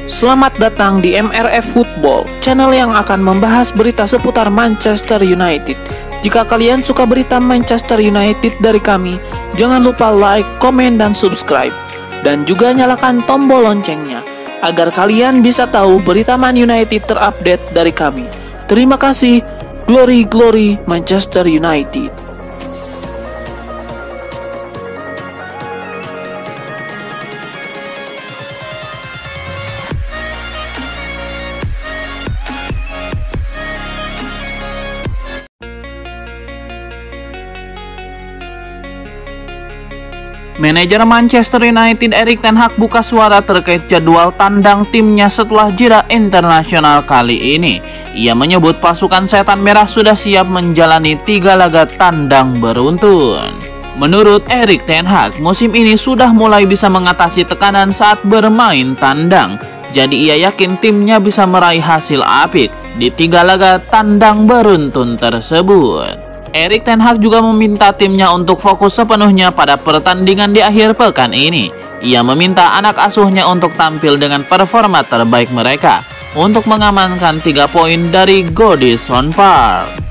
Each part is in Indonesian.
Selamat datang di MRF Football, channel yang akan membahas berita seputar Manchester United. Jika kalian suka berita Manchester United dari kami, jangan lupa like, komen, dan subscribe. Dan juga nyalakan tombol loncengnya, agar kalian bisa tahu berita Man United terupdate dari kami. Terima kasih, Glory Glory Manchester United. Manajer Manchester United Erik ten Hag buka suara terkait jadwal tandang timnya setelah jeda internasional kali ini. Ia menyebut pasukan setan merah sudah siap menjalani 3 laga tandang beruntun. Menurut Erik ten Hag, musim ini sudah mulai bisa mengatasi tekanan saat bermain tandang. Jadi ia yakin timnya bisa meraih hasil apik di 3 laga tandang beruntun tersebut. Erik ten Hag juga meminta timnya untuk fokus sepenuhnya pada pertandingan di akhir pekan ini. Ia meminta anak asuhnya untuk tampil dengan performa terbaik mereka untuk mengamankan 3 poin dari Goodison Park.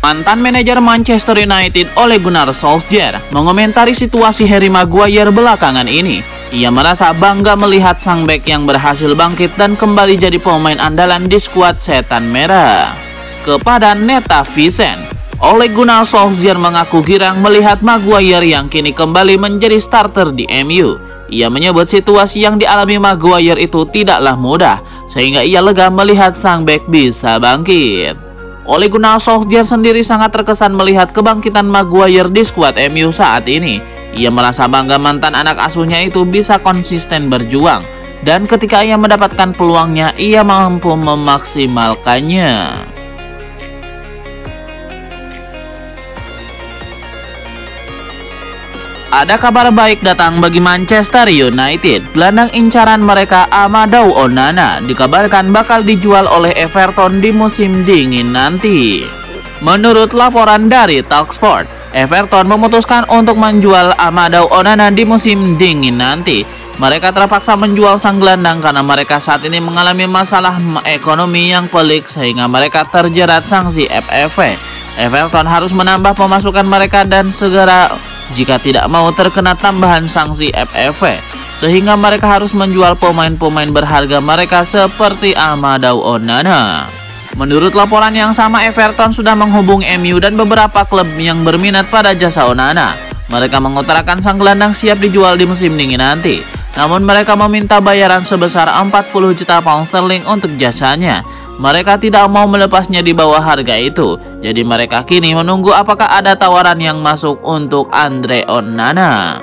Mantan manajer Manchester United Ole Gunnar Solskjaer mengomentari situasi Harry Maguire belakangan ini. Ia merasa bangga melihat sang bek yang berhasil bangkit dan kembali jadi pemain andalan di skuad setan merah. Kepada Netizen, Ole Gunnar Solskjaer mengaku girang melihat Maguire yang kini kembali menjadi starter di MU. Ia menyebut situasi yang dialami Maguire itu tidaklah mudah, sehingga ia lega melihat sang bek bisa bangkit. Ole Gunnar Solskjaer sendiri sangat terkesan melihat kebangkitan Maguire di skuad MU saat ini. Ia merasa bangga mantan anak asuhnya itu bisa konsisten berjuang, dan ketika ia mendapatkan peluangnya, ia mampu memaksimalkannya. Ada kabar baik datang bagi Manchester United. Gelandang incaran mereka Amadou Onana dikabarkan bakal dijual oleh Everton di musim dingin nanti. Menurut laporan dari Talksport, Everton memutuskan untuk menjual Amadou Onana di musim dingin nanti. Mereka terpaksa menjual sang gelandang karena mereka saat ini mengalami masalah ekonomi yang pelik sehingga mereka terjerat sanksi FFP. Everton harus menambah pemasukan mereka dan segera jika tidak mau terkena tambahan sanksi FFP, sehingga mereka harus menjual pemain-pemain berharga mereka seperti Amadou Onana. Menurut laporan yang sama, Everton sudah menghubungi MU dan beberapa klub yang berminat pada jasa Onana. Mereka mengutarakan sang gelandang siap dijual di musim dingin nanti. Namun mereka meminta bayaran sebesar 40 juta pound sterling untuk jasanya. Mereka tidak mau melepasnya di bawah harga itu. Jadi mereka kini menunggu apakah ada tawaran yang masuk untuk Andre Onana.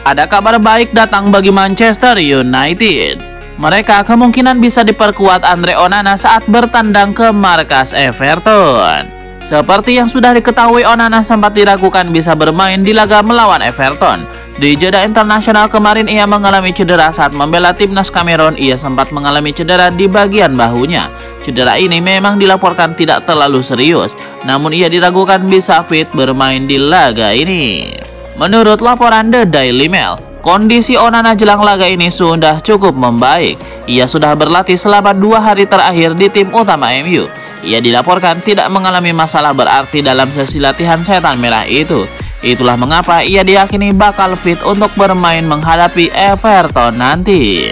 Ada kabar baik datang bagi Manchester United. Mereka kemungkinan bisa diperkuat Andre Onana saat bertandang ke markas Everton. Seperti yang sudah diketahui, Onana sempat diragukan bisa bermain di laga melawan Everton. Di jeda internasional kemarin ia mengalami cedera saat membela timnas Kamerun. Ia sempat mengalami cedera di bagian bahunya. Cedera ini memang dilaporkan tidak terlalu serius, namun ia diragukan bisa fit bermain di laga ini. Menurut laporan The Daily Mail, kondisi Onana jelang laga ini sudah cukup membaik. Ia sudah berlatih selama 2 hari terakhir di tim utama MU. Ia dilaporkan tidak mengalami masalah berarti dalam sesi latihan setan merah itu. Itulah mengapa ia diyakini bakal fit untuk bermain menghadapi Everton nanti.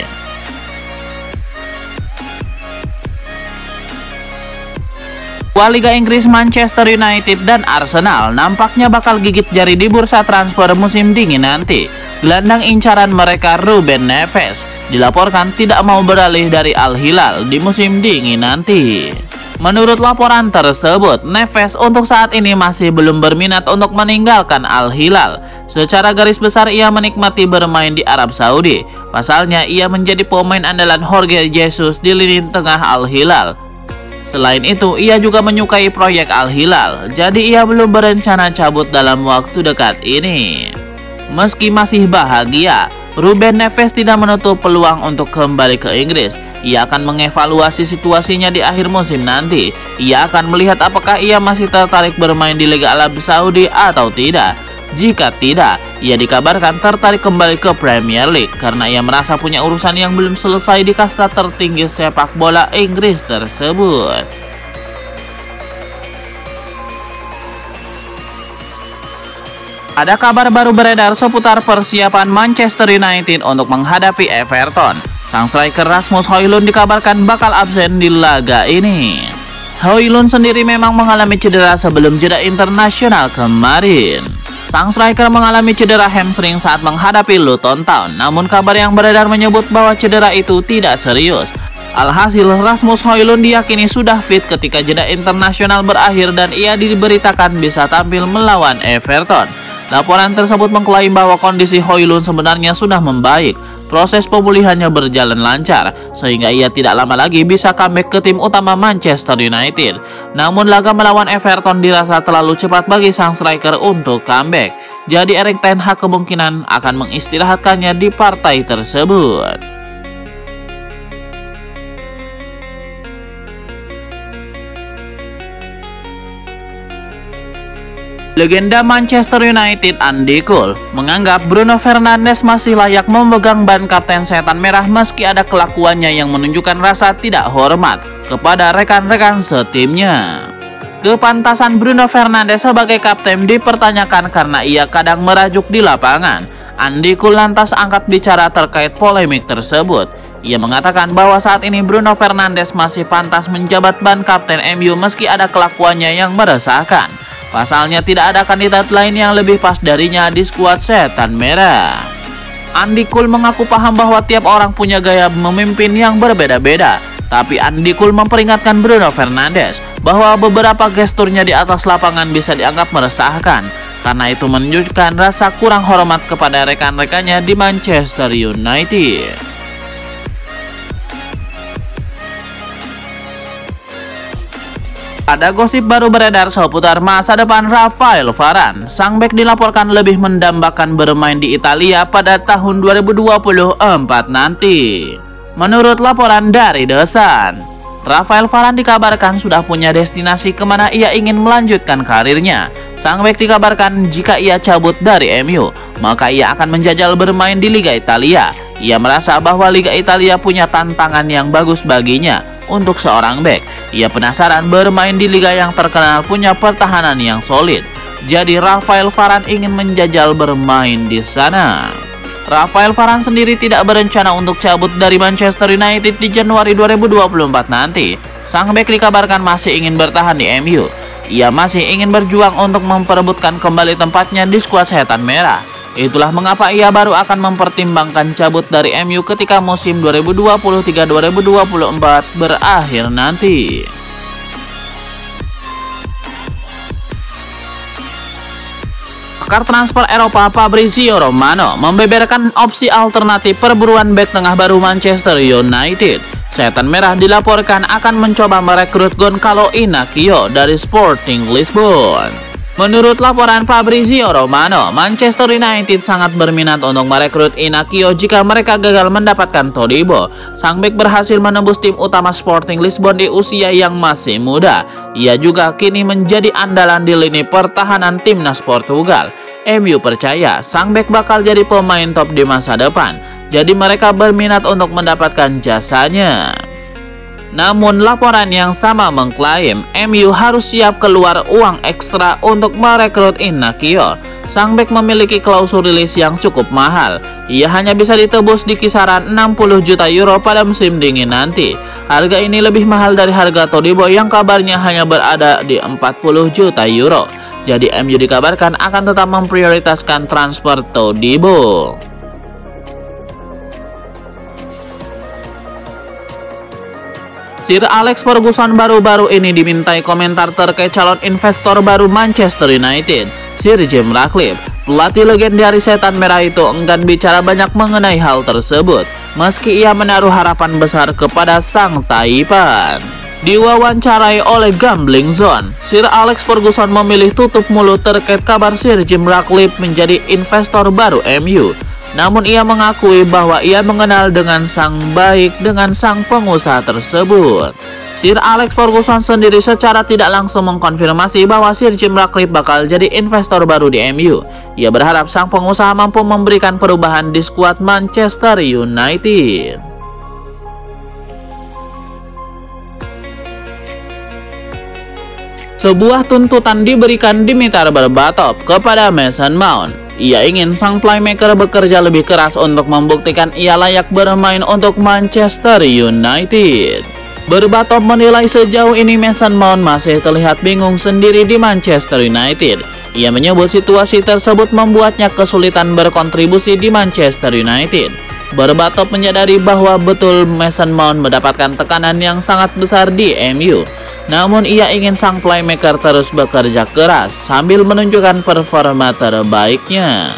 Liga Inggris, Manchester United dan Arsenal nampaknya bakal gigit jari di bursa transfer musim dingin nanti. Gelandang incaran mereka Ruben Neves dilaporkan tidak mau beralih dari Al Hilal di musim dingin nanti. Menurut laporan tersebut, Neves untuk saat ini masih belum berminat untuk meninggalkan Al Hilal. Secara garis besar ia menikmati bermain di Arab Saudi. Pasalnya ia menjadi pemain andalan Jorge Jesus di lini tengah Al Hilal. Selain itu, ia juga menyukai proyek Al Hilal, jadi ia belum berencana cabut dalam waktu dekat ini. Meski masih bahagia, Ruben Neves tidak menutup peluang untuk kembali ke Inggris. ia akan mengevaluasi situasinya di akhir musim nanti. Ia akan melihat apakah ia masih tertarik bermain di Liga Arab Saudi atau tidak. Jika tidak, ia dikabarkan tertarik kembali ke Premier League karena ia merasa punya urusan yang belum selesai di kasta tertinggi sepak bola Inggris tersebut. Ada kabar baru beredar seputar persiapan Manchester United untuk menghadapi Everton. Sang striker Rasmus Højlund dikabarkan bakal absen di laga ini. Højlund sendiri memang mengalami cedera sebelum jeda internasional kemarin. Sang striker mengalami cedera hamstring saat menghadapi Luton Town, namun kabar yang beredar menyebut bahwa cedera itu tidak serius. Alhasil, Rasmus Højlund diyakini sudah fit ketika jeda internasional berakhir dan ia diberitakan bisa tampil melawan Everton. Laporan tersebut mengklaim bahwa kondisi Højlund sebenarnya sudah membaik. Proses pemulihannya berjalan lancar, sehingga ia tidak lama lagi bisa comeback ke tim utama Manchester United. Namun laga melawan Everton dirasa terlalu cepat bagi sang striker untuk comeback. Jadi Erik ten Hag kemungkinan akan mengistirahatkannya di partai tersebut. Legenda Manchester United Andy Cole menganggap Bruno Fernandes masih layak memegang ban kapten setan merah meski ada kelakuannya yang menunjukkan rasa tidak hormat kepada rekan-rekan setimnya. Kepantasan Bruno Fernandes sebagai kapten dipertanyakan karena ia kadang merajuk di lapangan. Andy Cole lantas angkat bicara terkait polemik tersebut. Ia mengatakan bahwa saat ini Bruno Fernandes masih pantas menjabat ban kapten MU meski ada kelakuannya yang meresahkan. Pasalnya tidak ada kandidat lain yang lebih pas darinya di skuad setan merah. Andy Cole mengaku paham bahwa tiap orang punya gaya memimpin yang berbeda-beda. Tapi Andy Cole memperingatkan Bruno Fernandes bahwa beberapa gesturnya di atas lapangan bisa dianggap meresahkan. Karena itu menunjukkan rasa kurang hormat kepada rekan-rekannya di Manchester United. Ada gosip baru beredar seputar masa depan Rafael Varane. Sang bek dilaporkan lebih mendambakan bermain di Italia pada tahun 2024 nanti. Menurut laporan dari The Sun, Rafael Varane dikabarkan sudah punya destinasi kemana ia ingin melanjutkan karirnya. Sang bek dikabarkan jika ia cabut dari MU, maka ia akan menjajal bermain di Liga Italia. Ia merasa bahwa Liga Italia punya tantangan yang bagus baginya untuk seorang bek. Ia penasaran bermain di liga yang terkenal punya pertahanan yang solid. Jadi Rafael Varane ingin menjajal bermain di sana. Rafael Varane sendiri tidak berencana untuk cabut dari Manchester United di Januari 2024 nanti. Sang bek dikabarkan masih ingin bertahan di MU. Ia masih ingin berjuang untuk memperebutkan kembali tempatnya di skuad setan merah. Itulah mengapa ia baru akan mempertimbangkan cabut dari MU ketika musim 2023-2024 berakhir nanti. Pakar transfer Eropa Fabrizio Romano membeberkan opsi alternatif perburuan bek tengah baru Manchester United. Setan merah dilaporkan akan mencoba merekrut Gonçalo Inacio dari Sporting Lisbon. Menurut laporan Fabrizio Romano, Manchester United sangat berminat untuk merekrut Inacio jika mereka gagal mendapatkan Todibo. Sang bek berhasil menembus tim utama Sporting Lisbon di usia yang masih muda. Ia juga kini menjadi andalan di lini pertahanan timnas Portugal. MU percaya sang bek bakal jadi pemain top di masa depan. Jadi mereka berminat untuk mendapatkan jasanya. Namun laporan yang sama mengklaim MU harus siap keluar uang ekstra untuk merekrut Inacio. Sang bek memiliki klausul rilis yang cukup mahal. Ia hanya bisa ditebus di kisaran 60 juta euro pada musim dingin nanti. Harga ini lebih mahal dari harga Todibo yang kabarnya hanya berada di 40 juta euro. Jadi MU dikabarkan akan tetap memprioritaskan transfer Todibo. Sir Alex Ferguson baru-baru ini dimintai komentar terkait calon investor baru Manchester United. Sir Jim Ratcliffe, pelatih legendaris setan merah itu enggan bicara banyak mengenai hal tersebut, meski ia menaruh harapan besar kepada sang Taipan. Diwawancarai oleh Gambling Zone, Sir Alex Ferguson memilih tutup mulut terkait kabar Sir Jim Ratcliffe menjadi investor baru MU. Namun ia mengakui bahwa ia mengenal dengan sang pengusaha tersebut. Sir Alex Ferguson sendiri secara tidak langsung mengkonfirmasi bahwa Sir Jim Ratcliffe bakal jadi investor baru di MU. Ia berharap sang pengusaha mampu memberikan perubahan di skuad Manchester United. Sebuah tuntutan diberikan Dimitar Berbatov kepada Mason Mount. Ia ingin sang playmaker bekerja lebih keras untuk membuktikan ia layak bermain untuk Manchester United. Berbatov menilai sejauh ini Mason Mount masih terlihat bingung sendiri di Manchester United. Ia menyebut situasi tersebut membuatnya kesulitan berkontribusi di Manchester United. Berbatov menyadari bahwa betul Mason Mount mendapatkan tekanan yang sangat besar di MU. Namun ia ingin sang playmaker terus bekerja keras sambil menunjukkan performa terbaiknya.